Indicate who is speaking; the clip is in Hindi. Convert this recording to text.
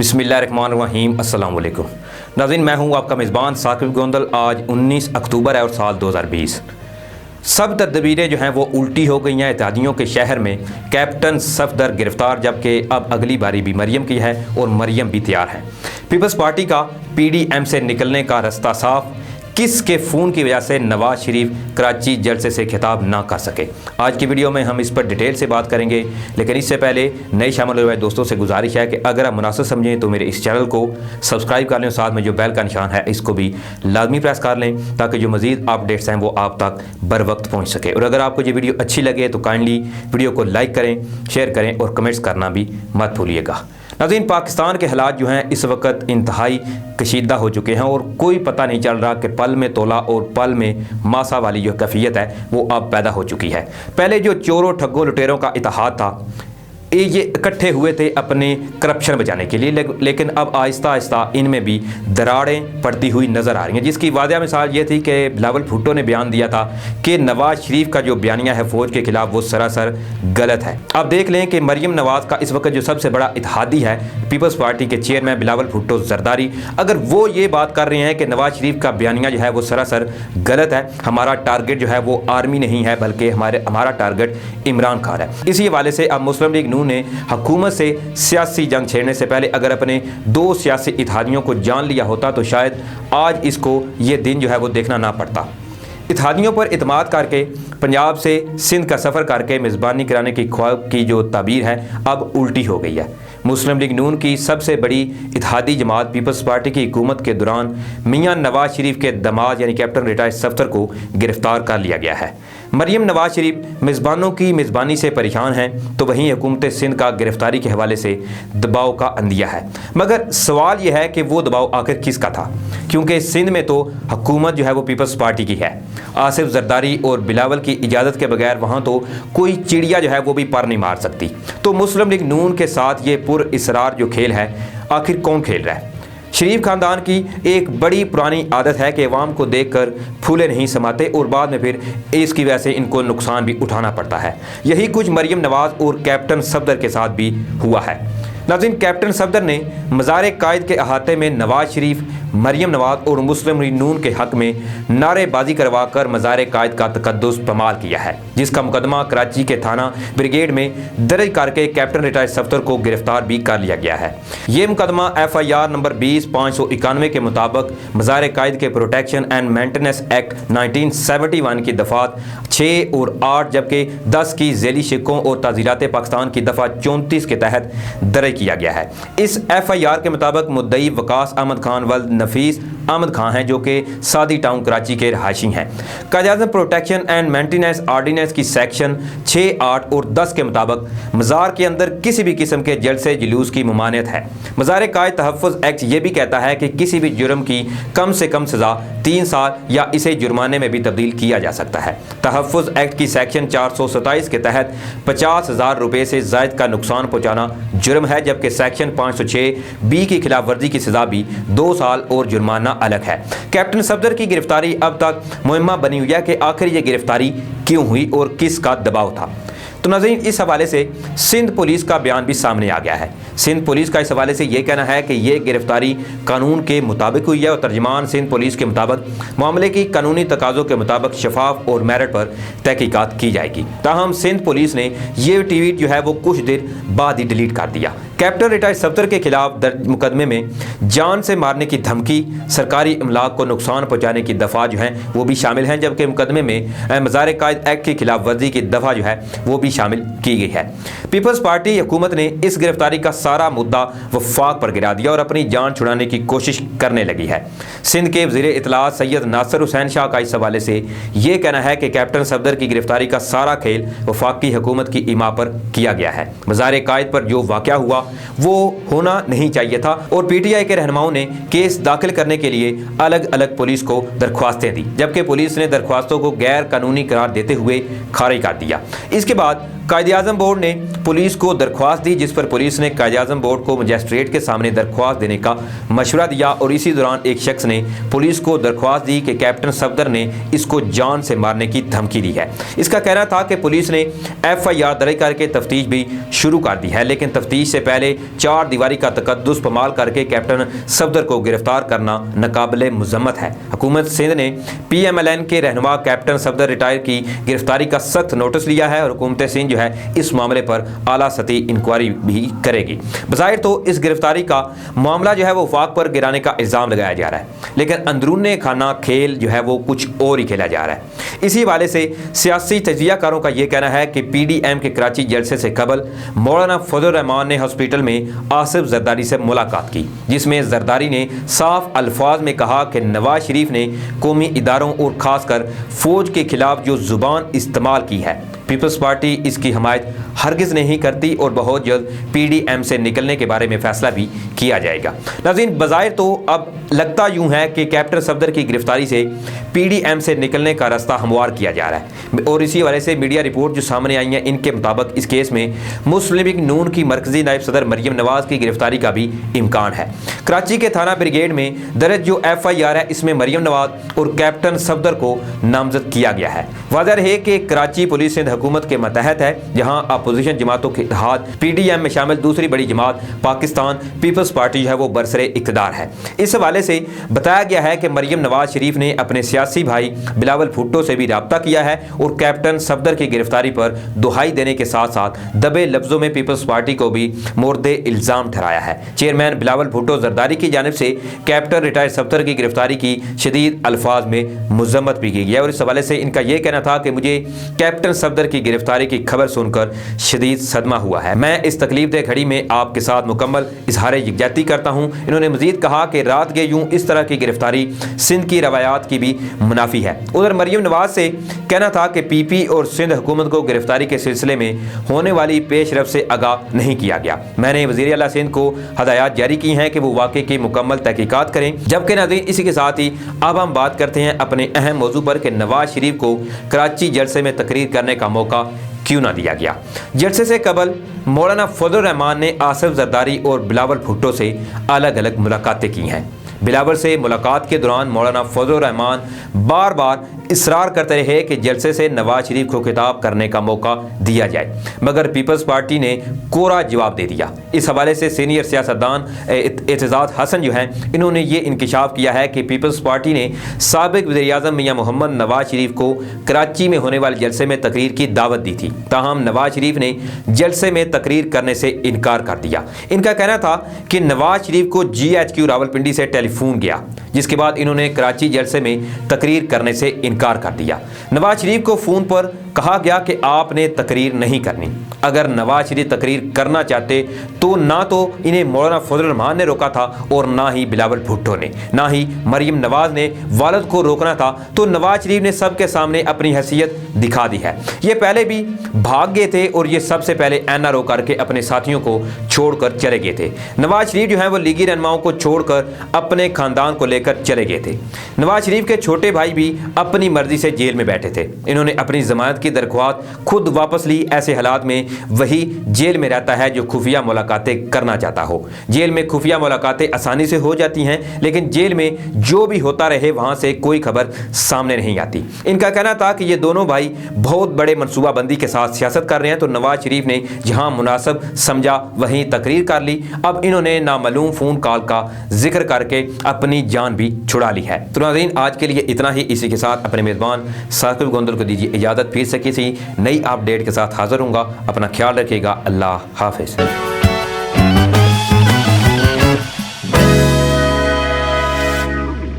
Speaker 1: बिस्मिल्लाहिर्रहमानिर्रहीम अस्सलाम वालेकुम नाज़रीन, मैं हूं आपका मेज़बान साकिब गोंदल। आज 19 अक्टूबर है और साल 2020। सब तदबीरें जो हैं वो उल्टी हो गई हैं। इत्तेहादियों के शहर में कैप्टन सफदर गिरफ्तार, जबकि अब अगली बारी भी मरियम की है और मरियम भी तैयार है। पीपल्स पार्टी का PDM से निकलने का रास्ता साफ। किसके फ़ोन की वजह से नवाज शरीफ कराची जलसे से खिताब ना कर सके, आज की वीडियो में हम इस पर डिटेल से बात करेंगे। लेकिन इससे पहले नए शामिल हुए दोस्तों से गुजारिश है कि अगर आप मुनासिब समझें तो मेरे इस चैनल को सब्सक्राइब कर लें, साथ में जो बेल का निशान है इसको भी लाजमी प्रेस कर लें ताकि जो मज़ीद अपडेट्स हैं वो आप तक बर वक्त पहुँच सके। और अगर आपको ये वीडियो अच्छी लगे तो काइंडली वीडियो को लाइक करें, शेयर करें और कमेंट्स करना भी मत भूलिएगा। नाज़रीन, पाकिस्तान के हालात जो हैं इस वक्त इंतहाई कशीदा हो चुके हैं और कोई पता नहीं चल रहा कि पल में तोला और पल में मासा वाली जो कैफियत है वो अब पैदा हो चुकी है। पहले जो चोरों ठग्गों लुटेरों का इत्तेहाद था, ये इकट्ठे हुए थे अपने करप्शन बचाने के लिए, लेकिन अब आहिस्ता आहिस्ता इनमें भी दरारें पड़ती हुई नज़र आ रही हैं। जिसकी वाज़ह मिसाल ये थी कि बिलावल भुट्टो ने बयान दिया था कि नवाज शरीफ का जो बयानिया है फ़ौज के खिलाफ वो सरासर गलत है। अब देख लें कि मरियम नवाज़ का इस वक्त जो सबसे बड़ा इत्तेहादी है पीपल्स पार्टी के चेयरमैन बिलावल भुट्टो जरदारी, अगर वो ये बात कर रहे हैं कि नवाज शरीफ का बयानिया जो है वो सरासर गलत है, हमारा टारगेट जो है वो आर्मी नहीं है बल्कि हमारा टारगेट इमरान खान है। इसी हवाले से अब मुस्लिम लीग नून ने हुकूमत से सियासी जंग छेड़ने से पहले अगर अपने दो सियासी इत्तेहादियों को जान लिया होता तो शायद आज इसको ये दिन जो है वो देखना ना पड़ता। इत्तेहादियों पर इतमाद करके पंजाब से सिंध का सफ़र करके मेज़बानी कराने की ख्वाब की जो ताबीर है अब उल्टी हो गई है। मुस्लिम लीग नून की सबसे बड़ी इत्तेहादी जमात पीपल्स पार्टी की हुकूमत के दौरान मियां नवाज शरीफ के दामाद यानी कैप्टन रिटायर्ड सफदर को गिरफ्तार कर लिया गया है। मरियम नवाज शरीफ मेज़बानों की मेज़बानी से परेशान हैं तो वहीं हुकूमत सिंध का गिरफ्तारी के हवाले से दबाव का अंदिया है। मगर सवाल यह है कि वो दबाव आखिर किसका था, क्योंकि सिंध में तो हुकूमत जो है वो पीपल्स पार्टी की है। आसिफ जरदारी और बिलावल की इजाज़त के बगैर वहाँ तो कोई चिड़िया जो है वो भी पर नहीं मार सकती। तो मुस्लिम लीग नून के साथ ये पुर इसरार जो खेल है आखिर कौन खेल रहा है? शरीफ खानदान की एक बड़ी पुरानी आदत है कि अवाम को देखकर फूले नहीं समाते और बाद में फिर इसकी वजह से इनको नुकसान भी उठाना पड़ता है। यही कुछ मरियम नवाज और कैप्टन सफदर के साथ भी हुआ है। नाज़रीन, कैप्टन सफदर ने मज़ार कायद के अहाते में नवाज शरीफ, मरियम नवाज और मुस्लिम लीग नून के हक में नारेबाजी करवा कर मज़ार कायद का तकद्दुस पमाल किया है, जिसका मुकदमा कराची के थाना ब्रिगेड में दर्ज करके कैप्टन रिटायर्ड सफदर को गिरफ्तार भी कर लिया गया है। ये मुकदमा FIR नंबर 20/591 के मुताबिक मज़ार कायद के प्रोटेक्शन एंड मेंटेनेंस एक्ट 1971 की दफ़ात 6 और 8 जबकि 10 की झैली शिकों और ताज़ीरात पाकिस्तान की दफ़ा 34 के तहत दर्ज किया गया है। इस FIR के मुताबिक मुद्दई वकास अहमद खान वल्द नफीस अहमद खान हैं जो कि सादी टाउन कराची के रहायशी हैं। कायद प्रोटेक्शन एंड मेंटेनेंस ऑर्डिनेंस की सेक्शन 6, 8 और 10 के मुताबिक मज़ार के अंदर किसी भी किस्म के जलसे जुलूस की ममानियत है। मज़ार कायद तहफ़्फ़ुज़ एक्ट ये भी कहता है कि किसी भी जुर्म की कम से कम सज़ा 3 साल या इसे जुर्माने में भी तब्दील किया जा सकता है। तहफ़्फ़ुज़ एक्ट की सेक्शन 427 के तहत 50,000 रुपये से ज़ायद का नुकसान पहुँचाना जुर्म है, जबकि सेक्शन 506B की खिलाफ वर्जी की सज़ा भी 2 साल और जुर्माना अलग है। कैप्टन सफदर की गिरफ्तारी अब तक मुहिम्मा बनी हुई है कि आखिर ये गिरफ्तारी क्यों हुई और किसका दबाव था। तो नाज़रीन, इस हवाले से सिंध पुलिस का बयान भी सामने आ गया है। सिंध पुलिस का इस हवाले से ये कहना है कि ये गिरफ्तारी कानून के मुताबिक हुई है और तर्जमान सिंध पुलिस के मुताबिक मामले की कानूनी तकाज़ों के मुताबिक शफाफ और मेरिट पर तहकीकात की जाएगी। ताहम सिंध पुलिस ने ये ट्वीट जो है वो कुछ देर बाद ही डिलीट कर दिया। कैप्टन रिटायर्ड सफदर के खिलाफ दर्ज मुकदमे में जान से मारने की धमकी, सरकारी इमलाक को नुकसान पहुँचाने की दफ़ा जो है वो भी शामिल हैं, जबकि मुकदमे में मज़ार कायद एक्ट की खिलाफ वर्जी की दफ़ा जो है वो भी शामिल की गई है। पीपल्स पार्टी हुकूमत ने इस गिरफ्तारी का सारा मुद्दा वफाक पर गिरा दिया और अपनी जान छुड़ाने की कोशिश करने लगी है। सिंध के वज़ीर इत्तलात सैयद नासिर हुसैन शाह का इस हवाले से ये कहना है कि कैप्टन सफदर की गिरफ्तारी का सारा खेल वफाकी हुकूमत की इमा पर किया गया है। मज़ार कायद पर जो वाक़या हुआ वो होना नहीं चाहिए था और PTI के रहनुमाओं ने केस दाखिल करने के लिए अलग अलग पुलिस को दरख्वास्तें दी, जबकि पुलिस ने दरख्वास्तों को गैर कानूनी करार देते हुए खारिज कर दिया। इसके बाद कायद-ए-आज़म बोर्ड ने पुलिस को दरख्वास्त दी, जिस पर पुलिस ने कायद-ए-आज़म बोर्ड को मजिस्ट्रेट के सामने दरख्वास्त देने का मशवरा दिया और इसी दौरान एक शख्स ने पुलिस को दरख्वास्त दी कि कैप्टन सफदर ने इसको जान से मारने की धमकी दी है। इसका कहना था कि पुलिस ने FIR दर्ज करके तफ्तीश भी शुरू कर दी है, लेकिन तफ्तीश से पहले 4 दीवारी का तकद्दुस पमाल करके कैप्टन सफदर को गिरफ्तार करना नाकाबिले मुज़म्मत है। हुकूमत सिंध ने PMLN के रहनुमा कैप्टन सफदर रिटायर की गिरफ्तारी का सख्त नोटिस लिया है और हुकूमत सिंध जो है इस मामले पर आला सतही इंक्वायरी भी करेगी। बज़ाहिर तो इस गिरफ्तारी का मामला जो है वो वफाक पर गिराने का इल्ज़ाम लगाया जा रहा है, लेकिन अंदरूने खाना खेल जो है वो कुछ और ही खेला जा रहा है। इसी हवाले से सियासी तजज़ियाकारों का ये कहना है कि PDM के कराची जलसे से कबल मौलाना फजल रहमान ने हॉस्पिटल में आसिफ जरदारी से मुलाकात की, जिसमें जरदारी ने साफ अल्फाज में कहा कि नवाज शरीफ ने कौमी इदारों और ख़ासकर फ़ौज के खिलाफ जो ज़ुबान इस्तेमाल की है, पीपल्स पार्टी इसकी हमायत हरगिज़ नहीं करती और बहुत जल्द PDM से निकलने के बारे में फैसला भी किया जाएगा। नाज़रीन, बज़ाहिर तो अब लगता यूँ है कि कैप्टन सफदर की गिरफ्तारी से PDM से निकलने का रास्ता हमवार किया जा रहा है और इसी वजह से मीडिया रिपोर्ट जो सामने आई हैं इनके मुताबिक इस केस में मुस्लिम लीग नून की मरकजी नायब सदर मरियम नवाज की गिरफ्तारी का भी इम्कान है। कराची के थाना ब्रिगेड में दर्ज जो FIR है इसमें मरियम नवाज और कैप्टन सफदर को नामजद किया गया है। वाज़ह है कि कराची पुलिस सिंध हुकूमत के मतहत है, जहां अपोजिशन जमातों के इत्तेहाद PDM में शामिल दूसरी बड़ी जमात पाकिस्तान पीपल्स पार्टी जो है वो बरसरे इक़्तिदार है। इस हवाले से बताया गया है कि मरियम नवाज शरीफ ने अपने सियासी भाई बिलावल भुट्टो से भी रब्ता किया है और कैप्टन सफदर की गिरफ्तारी पर दुहाई देने के साथ साथ दबे लफ्जों में पीपल्स पार्टी को भी मोर्दे इल्ज़ाम ठहराया है। चेयरमैन बिलावल भुट्टो जरदारी की जानिब से कैप्टन रिटायर सफदर की गिरफ्तारी की शदीद अल्फाज में मुज़म्मत भी की गई है और इस हवाले से इनका यह कहना था कि मुझे कैप्टन सफदर की गिरफ्तारी की खबर सुनकर शदीद सदमा हुआ है। मैं इस तकलीफदेह घड़ी में आपके साथ मुकम्मल इजहार यकजहती करता हूँ। इन्होंने मजीद कहा कि रात के यूं इस तरह की गिरफ्तारी सिंध की रवायात की भी मुनाफी है। उधर मरियम नवाज से कहना था कि PP और सिंध हुकूमत को गिरफ्तारी के सिलसिले में होने वाली पेशरफ से आगाह नहीं किया गया। मैंने वज़ीर आला सिंध को हदायत जारी की हैं कि वो वाक़े की मुकम्मल तहकीकात करें। जबकि नाज़रीन, इसी के साथ ही अब हम बात करते हैं अपने अहम मौजू पर कि नवाज शरीफ को कराची जलसे में तकरीर करने का मौका क्यों ना दिया गया। जलसे से कबल मौलाना फजल रहमान ने आसिफ जरदारी और बिलावल भुट्टो से अलग अलग मुलाकातें की हैं। बिलावल से मुलाकात के दौरान मौलाना फजल रहमान बार बार इसरार करते रहे कि जलसे से नवाज शरीफ को खिताब करने का मौका दिया जाए, मगर पीपल्स पार्टी ने कोरा जवाब दे दिया। इस हवाले से सीनियर सियासतदान एतजाज़ हसन जो हैं इन्होंने ये इंकिशाफ किया है कि पीपल्स पार्टी ने साबिक वज़ीर-ए-आज़म मियां मोहम्मद नवाज शरीफ को कराची में होने वाले जलसे में तकरीर की दावत दी थी, ताहम नवाज शरीफ ने जलसे में तकरीर करने से इनकार कर दिया। इनका कहना था कि नवाज शरीफ को GHQ रावलपिंडी से टेलीफोन गया, जिसके बाद इन्होंने कराची जलसे में तकरीर करने से इनकार कर दिया। नवाज शरीफ को फ़ोन पर कहा गया कि आपने तकरीर नहीं करनी। अगर नवाज शरीफ तकरीर करना चाहते तो ना तो इन्हें मौलाना फजल रहमान ने रोका था और ना ही बिलावल भुट्टो ने, ना ही मरियम नवाज ने वालिद को रोकना था। तो नवाज शरीफ ने सबके सामने अपनी हैसियत दिखा दी है। ये पहले भी भाग गए थे और ये सबसे पहले NRO करके अपने साथियों को छोड़कर चले गए थे। नवाज शरीफ जो है वो लीगी रहनुमाओं को छोड़कर अपने खानदान को लेकर चले गए थे। नवाज शरीफ के छोटे भाई भी अपनी मर्जी से जेल में बैठे थे। इन्होंने अपनी जमानत की दरख्वास्त खुद वापस ली। ऐसे हालात में वही जेल में रहता है जो खुफिया मुलाकातें करना चाहता हो। जेल में खुफिया मुलाकातें आसानी से हो जाती हैं, लेकिन जेल में जो भी होता रहे वहां से कोई खबर सामने नहीं आती। इनका कहना था कि ये दोनों भाई बहुत बड़े मनसूबाबंदी के साथ सियासत कर रहे हैं, तो नवाज शरीफ ने जहां मुनासिब समझा वहीं तकरीर कर ली। अब इन्होंने नामालूम फ़ोन कॉल का जिक्र करके अपनी जान भी छुड़ा ली है। तो नाज़रीन, आज के लिए इतना ही। इसी के साथ अपने मेज़बान साकिब गोंदल को दीजिए इजाज़त। फिर से किसी नई अपडेट के साथ हाजिर हूँगा। अपना ख्याल रखिएगा। अल्लाह हाफिज़।